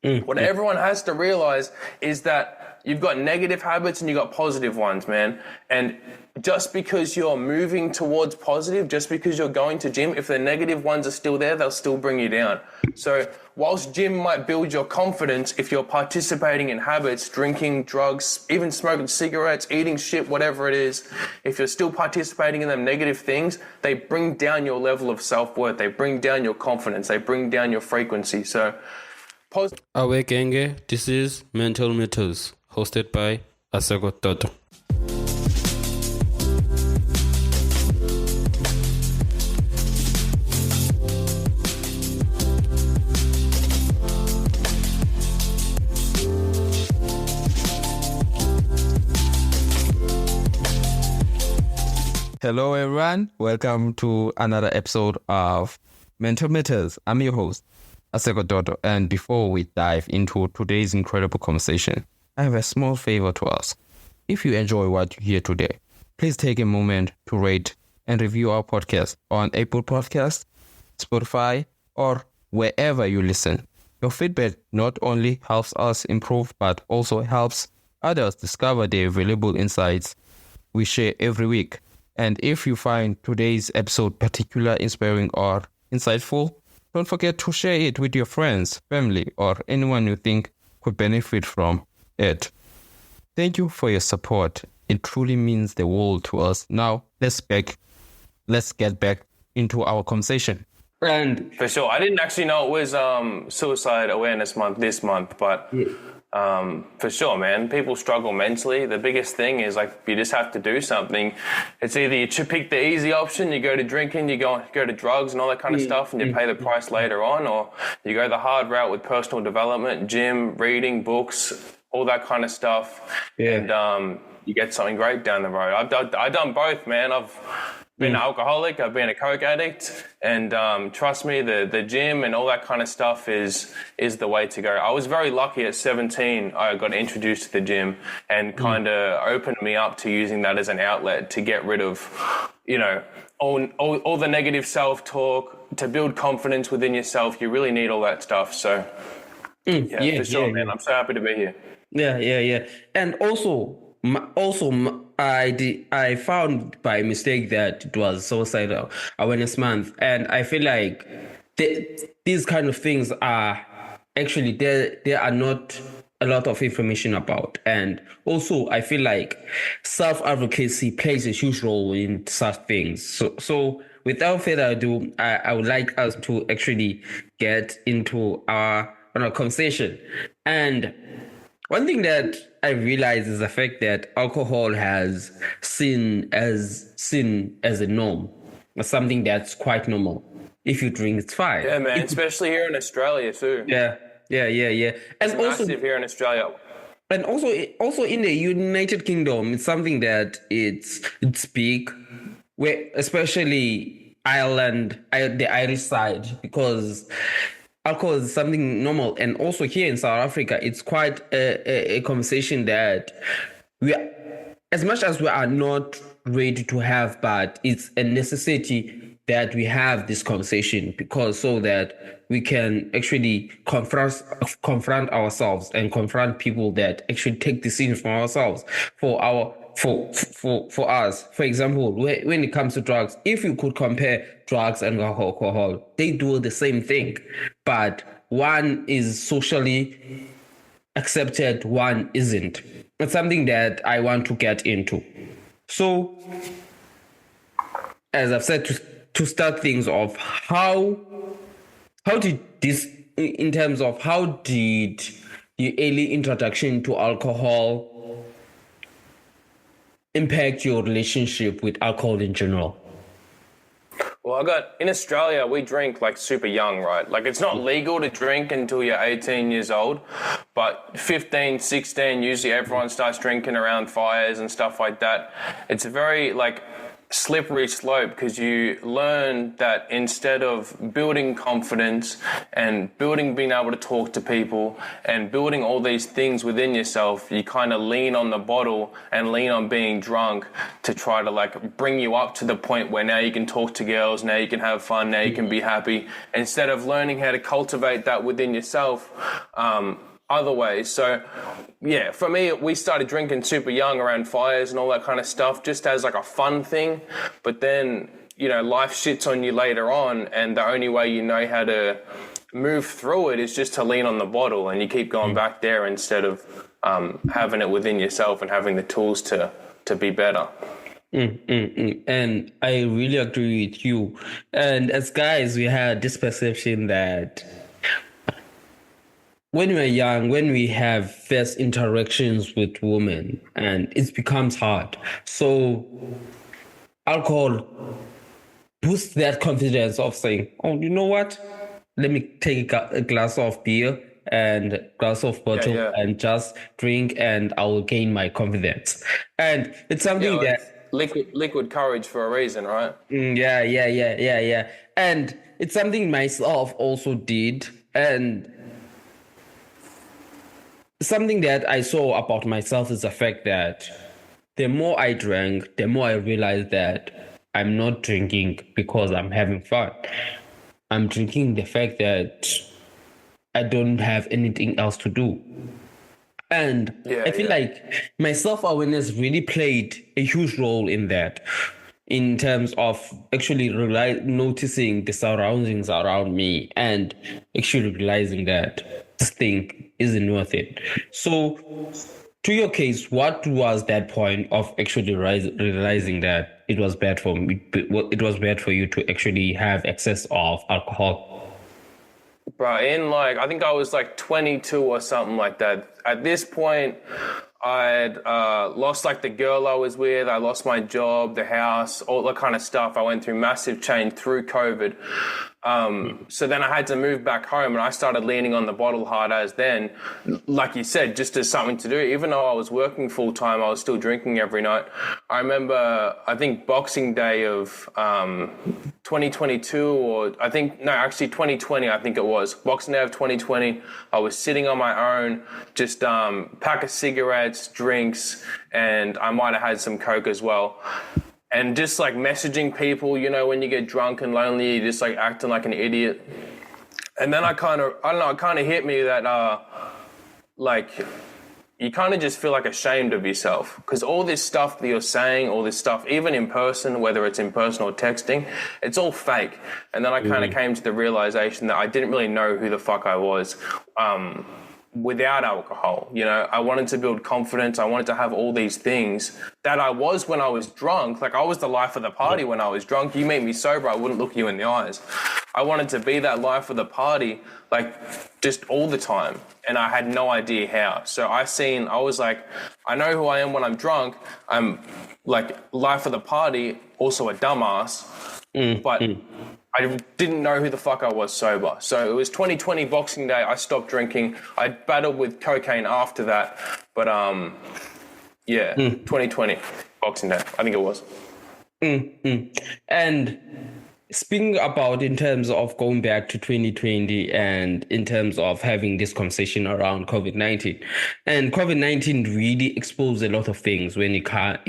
What everyone has to realize is that you've got negative habits and you've got positive ones, man. And just because you're moving towards positive, just because you're going to gym, if the negative ones are still there, they'll still bring you down. So whilst gym might build your confidence, if you're participating in habits, drinking, drugs, even smoking cigarettes, eating shit, whatever it is, if you're still participating in them negative things, they bring down your level of self-worth. They bring down your confidence. They bring down your frequency. So Awe Genge, this is Mental Metals, hosted by Asego Toto. Hello everyone, welcome to another episode of Mental Metals. I'm your host, Asego Toto, and before we dive into today's incredible conversation, I have a small favor to ask. If you enjoy what you hear today, please take a moment to rate and review our podcast on Apple Podcasts, Spotify, or wherever you listen. Your feedback not only helps us improve, but also helps others discover the valuable insights we share every week. And if you find today's episode particularly inspiring or insightful, don't forget to share it with your friends, family, or anyone you think could benefit from it. Thank you for your support. It truly means the world to us. Now, let's get back into our conversation. And for sure, I didn't actually know it was Suicide Awareness Month this month, but for sure, man, people struggle mentally. The biggest thing is like you just have to do something. It's either you pick the easy option, you go to drinking, you go to drugs and all that kind of stuff, and you pay the price later on, or you go the hard route with personal development, gym, reading, books, all that kind of stuff, and you get something great down the road. I've done both, man. I've been an alcoholic, I've been a coke addict, and trust me, the gym and all that kind of stuff is the way to go. I was very lucky at 17, I got introduced to the gym and kind of opened me up to using that as an outlet to get rid of, you know, all the negative self-talk, to build confidence within yourself. You really need all that stuff. So for sure, man, I'm so happy to be here. Yeah. And also I found by mistake that it was Suicide Awareness Month, and I feel like these kind of things are actually there are not a lot of information about, and also I feel like self-advocacy plays a huge role in such things. So without further ado, I would like us to actually get into our conversation. And one thing that I realize is the fact that alcohol has seen as a norm, something that's quite normal. If you drink, it's fine. Yeah, man, especially here in Australia too. Yeah. And it's also massive here in Australia. And also in the United Kingdom, it's something that it's big, where especially Ireland, the Irish side, because alcohol is something normal. And also here in South Africa, it's quite a conversation that we, as much as we are not ready to have, but it's a necessity that we have this conversation, because so that we can actually confront ourselves and confront people that actually take decisions for ourselves, for us. For example, when it comes to drugs, if you could compare drugs and alcohol, they do the same thing, but one is socially accepted, one isn't. It's something that I want to get into. So, as I've said, to start things off, how did this, in terms of how did the early introduction to alcohol impact your relationship with alcohol in general? Well, in Australia, we drink like super young, right? Like it's not legal to drink until you're 18 years old, but 15, 16, usually everyone starts drinking around fires and stuff like that. It's very like slippery slope, because you learn that instead of building confidence and building being able to talk to people and building all these things within yourself, you kind of lean on the bottle and lean on being drunk to try to like bring you up to the point where now you can talk to girls, now you can have fun, now you can be happy, instead of learning how to cultivate that within yourself other ways. So yeah, for me, we started drinking super young around fires and all that kind of stuff, just as like a fun thing. But then, you know, life shits on you later on, and the only way you know how to move through it is just to lean on the bottle, and you keep going back there instead of having it within yourself and having the tools to be better. And I really agree with you. And as guys, we had this perception that when we're young, when we have first interactions with women, and it becomes hard. So alcohol boosts that confidence of saying, oh, you know what? Let me take a glass of beer and a glass of bottle and just drink, and I will gain my confidence. And it's something that... Liquid courage for a reason, right? Yeah. And it's something myself also did. And something that I saw about myself is the fact that the more I drank, the more I realized that I'm not drinking because I'm having fun. I'm drinking the fact that I don't have anything else to do. And I feel like my self-awareness really played a huge role in that, in terms of actually noticing the surroundings around me and actually realizing that this thing isn't worth it. So, to your case, what was that point of actually realizing that it was bad for me? It was bad for you to actually have excess of alcohol? Bro, I think I was like 22 or something like that. At this point, I'd lost like the girl I was with, I lost my job, the house, all that kind of stuff. I went through massive change through COVID. So then I had to move back home, and I started leaning on the bottle hard as then, like you said, just as something to do. Even though I was working full time, I was still drinking every night. I remember, I think Boxing Day of 2022, or I think, no, actually 2020, I think it was. Boxing Day of 2020, I was sitting on my own, just pack of cigarettes, drinks, and I might have had some Coke as well. And just like messaging people, you know, when you get drunk and lonely, you're just like acting like an idiot. And then it kind of hit me that like you kind of just feel like ashamed of yourself, because all this stuff that you're saying, all this stuff, even in person, whether it's in person or texting, it's all fake. And then I kind of came to the realization that I didn't really know who the fuck I was without alcohol. You know, I wanted to build confidence. I wanted to have all these things that I was when I was drunk. Like, I was the life of the party when I was drunk. You made me sober, I wouldn't look you in the eyes. I wanted to be that life of the party, like, just all the time. And I had no idea how. So I was like, I know who I am when I'm drunk. I'm like life of the party, also a dumbass. But I didn't know who the fuck I was sober. So it was 2020 Boxing Day. I stopped drinking. I battled with cocaine after that. But 2020 Boxing Day, I think it was. And speaking about in terms of going back to 2020 and in terms of having this conversation around COVID-19, and COVID-19 really exposed a lot of things when it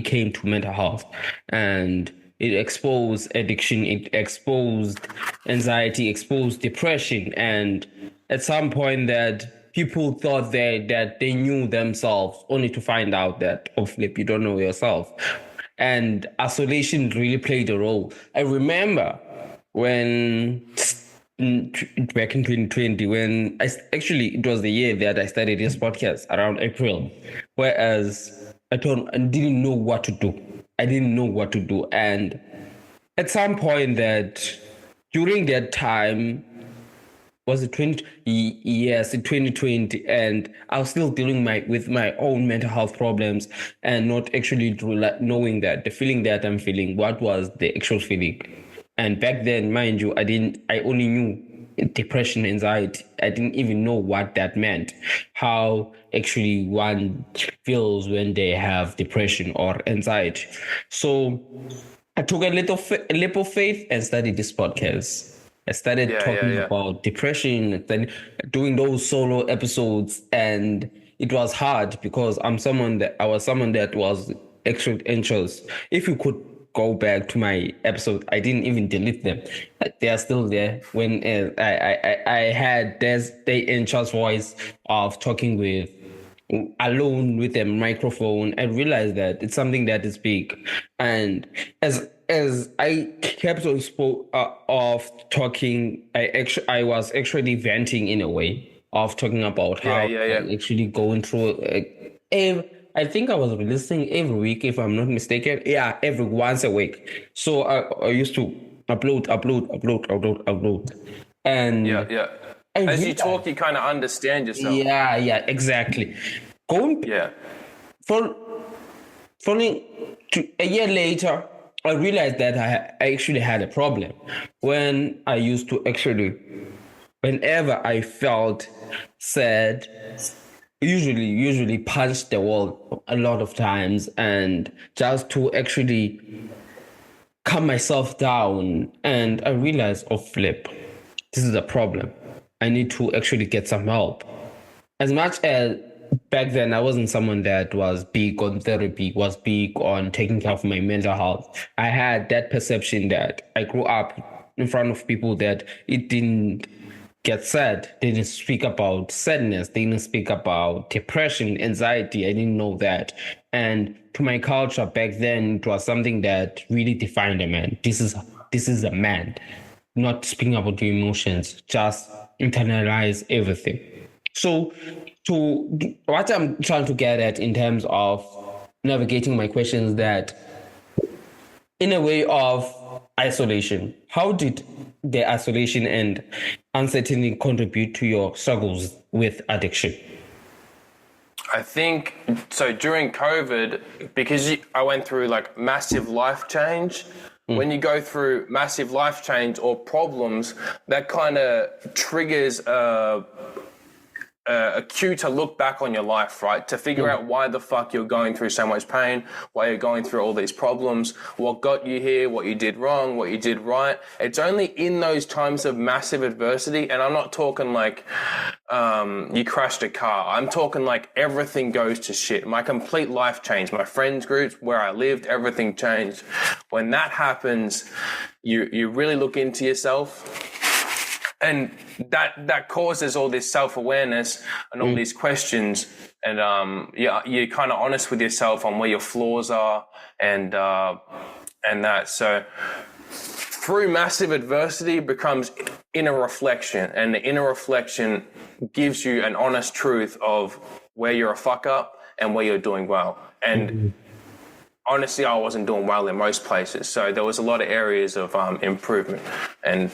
came to mental health, and it exposed addiction, it exposed anxiety, exposed depression, and at some point that people thought that they knew themselves, only to find out that, oh flip, you don't know yourself. And isolation really played a role. I remember when back in 2020, when it was the year that I started this podcast, around April, whereas I didn't know what to do. And at some point that during that time, was it 2020, and I was still dealing with my own mental health problems and not actually knowing that the feeling that I'm feeling, what was the actual feeling. And back then, mind you, I only knew depression, anxiety. I didn't even know what that meant, how actually one feels when they have depression or anxiety. So I took a leap of faith and started this podcast. I started talking about depression and then doing those solo episodes, and it was hard because I was someone that was extra anxious. If you could go back to my episode, I didn't even delete them. They are still there. When I had the anxious voice of talking with alone with a microphone, I realized that it's something that is big. And as I kept on of talking, I was actually venting in a way of talking about how I'm actually going through. I think I was releasing every week, if I'm not mistaken. Yeah, every once a week. So I used to upload, and As you talk, you kind of understand yourself. Yeah, exactly. Following a year later, I realized that I actually had a problem when I used to whenever I felt sad, usually punch the wall a lot of times, and just to actually calm myself down. And I realized, oh flip, this is a problem. I need to actually get some help. As much as back then I wasn't someone that was big on therapy, was big on taking care of my mental health, I had that perception that I grew up in front of people that it didn't get sad. They didn't speak about sadness. They didn't speak about depression, anxiety. I didn't know that. And to my culture back then, it was something that really defined a man. This is a man. Not speaking about your emotions, just internalize everything. So, to what I'm trying to get at in terms of navigating my questions, that in a way of isolation, how did the isolation and uncertainty contribute to your struggles with addiction? I think so during COVID, because I went through like massive life change. When you go through massive life change or problems, that kind of triggers a cue to look back on your life, right? To figure out why the fuck you're going through so much pain, why you're going through all these problems, what got you here, what you did wrong, what you did right. It's only in those times of massive adversity, and I'm not talking like you crashed a car. I'm talking like everything goes to shit. My complete life changed. My friends groups, where I lived, everything changed. When that happens, you really look into yourself. And that causes all this self-awareness and all these questions. And you're kind of honest with yourself on where your flaws are and that. So through massive adversity becomes inner reflection, and the inner reflection gives you an honest truth of where you're a fuck up and where you're doing well. And honestly, I wasn't doing well in most places. So there was a lot of areas of improvement. And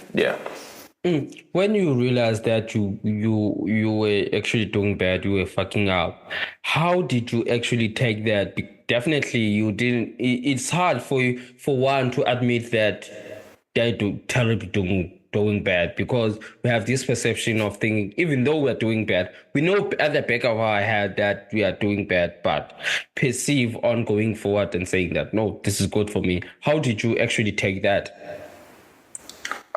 when you realized that you were actually doing bad, you were fucking up, how did you actually take that? Definitely you didn't. It's hard for you, for one, to admit that they're terribly doing bad, because we have this perception of thinking, even though we're doing bad, we know at the back of our head that we are doing bad, but perceive on going forward and saying that, no, this is good for me. How did you actually take that?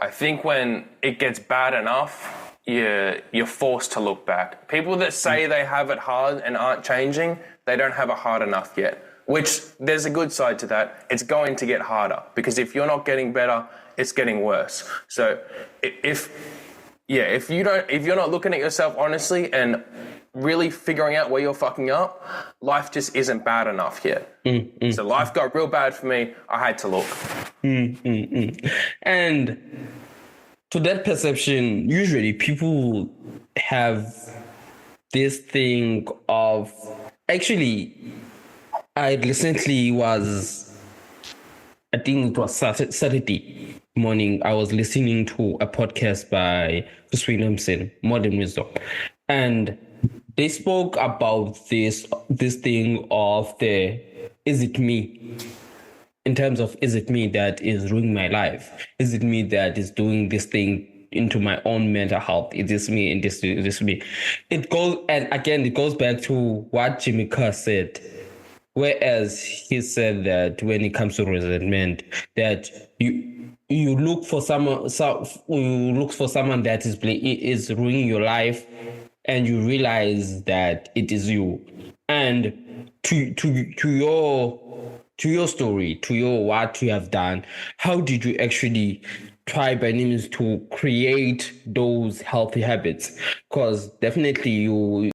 I think when it gets bad enough, you're forced to look back. People that say they have it hard and aren't changing, they don't have it hard enough yet. Which there's a good side to that. It's going to get harder, because if you're not getting better, it's getting worse. So if you're not looking at yourself honestly and really figuring out where you're fucking up, life just isn't bad enough yet. So life got real bad for me. I had to look. And to that perception, usually people have this thing of, actually, I recently I think it was Saturday morning, I was listening to a podcast by Chris Williamson, Modern Wisdom. And they spoke about this thing of is it me? In terms of, is it me that is ruining my life? Is it me that is doing this thing into my own mental health? It is me, and this me. It goes back to what Jimmy Kerr said. Whereas he said that when it comes to resentment, that you look for someone, you look for someone that is ruining your life, and you realize that it is you. And to your story, to your what you have done, how did you actually try by any means to create those healthy habits? Because definitely